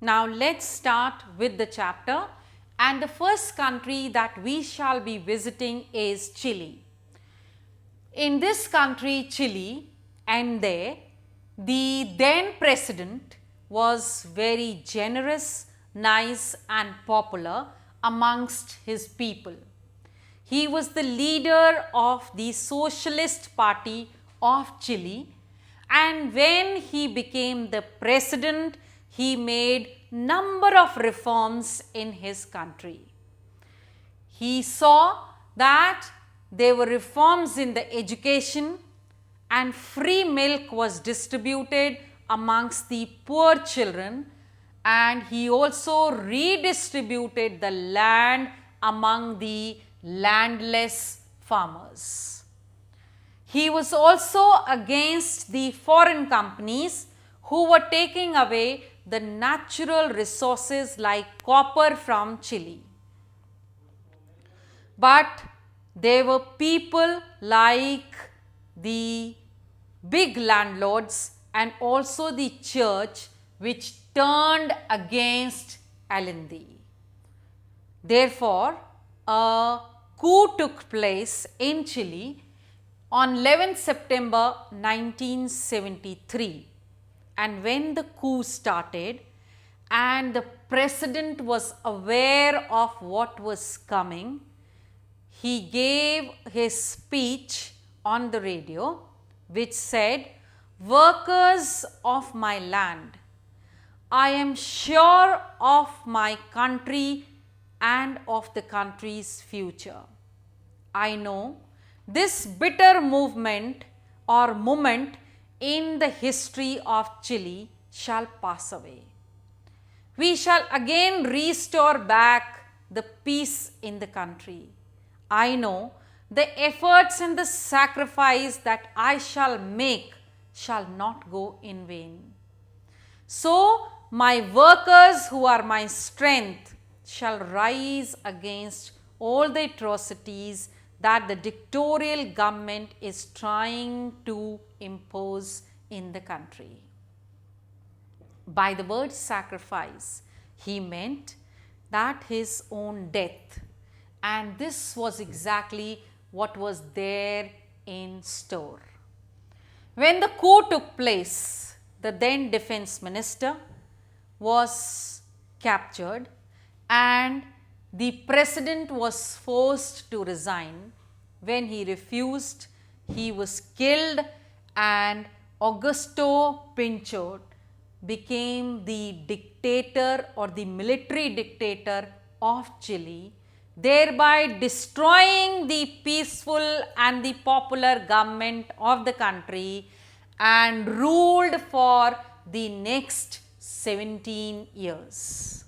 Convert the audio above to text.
Now let's start with the chapter, and the first country that we shall be visiting is Chile. In this country, Chile, and there, the then president was very generous, nice and popular amongst his people. He was the leader of the Socialist Party of Chile, and when he became the president, he made number of reforms in his country. He saw that there were reforms in the education, and free milk was distributed amongst the poor children, and he also redistributed the land among the landless farmers. He was also against the foreign companies who were taking away the natural resources like copper from Chile. But there were people like the big landlords and also the church which turned against Allende. Therefore, a coup took place in Chile on 11 September 1973. And when the coup started and the president was aware of what was coming, he gave his speech on the radio which said, "Workers of my land, I am sure of my country and of the country's future. I know this bitter movement or moment in the history of Chile shall pass away. We shall again restore back the peace in the country. I know the efforts and the sacrifice that I shall make shall not go in vain. So my workers who are my strength shall rise against all the atrocities that the dictatorial government is trying to impose in the country." By the word sacrifice, he meant that his own death, and this was exactly what was there in store. When the coup took place, the then defense minister was captured and the president was forced to resign. When he refused, he was killed, and Augusto Pinochet became the dictator or the military dictator of Chile, thereby destroying the peaceful and the popular government of the country, and ruled for the next 17 years.